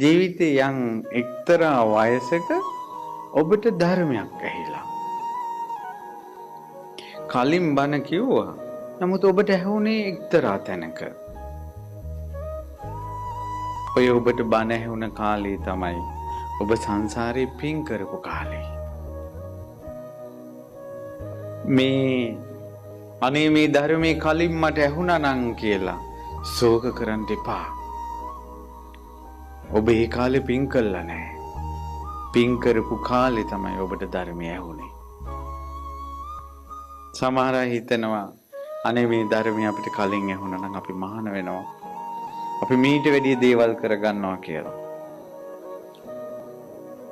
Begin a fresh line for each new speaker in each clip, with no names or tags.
ජීවිතේ යම් එක්තරා වයසක ඔබට ධර්මයක් ඇහිලා. කලින් බණ කිව්වා. නමුත් ඔබට ඇහුනේ එක්තරා තැනක. ඔය ඔබට බණ ඇහුන කාලේ තමයි ඔබ සංසාරේ පින් කරපු කාලේ. අනේ මේ ධර්මයේ කලින් මට ඇහුණා නම් කියලා ශෝක කරන්න එපා. ඔබ ඒ කාලේ පින් කළා නැහැ. පින් කරපු කාලේ තමයි ඔබට ධර්මය ඇහුනේ. සමහර අය හිතනවා අනේ මේ ධර්මය අපිට කලින් ඇහුණා නම් අපි මහාන වෙනවා. අපි මීට වැඩිය දේවල් කරගන්නවා කියලා.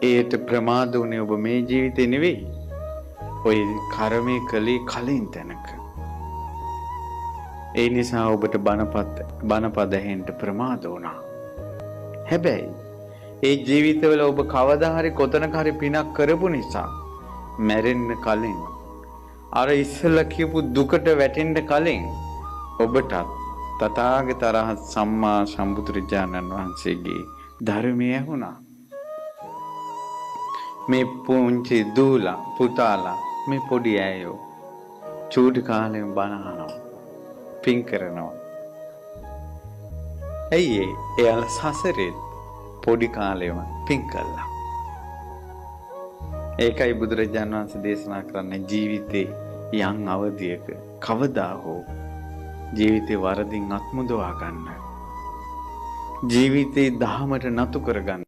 ඒට ප්‍රමාද වුණේ ඔබ මේ ජීවිතේ නෙවෙයි. ඔය කර්මයේ කලේ කලින් තැනක. ඒ නිසා ඔබට බණපද ඇහෙන්න ප්‍රමාද වුණා. හැබැයි ඒ ජීවිතවල ඔබ කවදා හරි කොතනක හරි පිනක් කරපු නිසා මැරෙන්න කලින් අර ඉස්සෙල්ලා කියපු දුකට වැටෙන්න කලින් ඔබට තථාගත රහත් සම්මා සම්බුදුරජාණන් වහන්සේගේ ධර්මය ඇහුණා. මේ පුංචි දූලා පුතාලා මේ පොඩි අයෝ චූටි කාලෙම බණ අහනවා පින් කරනවා. ඇයි එයාලා සසරේ පොඩි කාලෙම පින් කළා. ඒකයි බුදුරජාණන් වහන්සේ දේශනා කරන්නේ ජීවිතේ යම් අවධියක කවදා හෝ ජීවිතේ වරදින් අත්මුදවා ගන්න. ජීවිතේ දහමට නතු කරගන්න.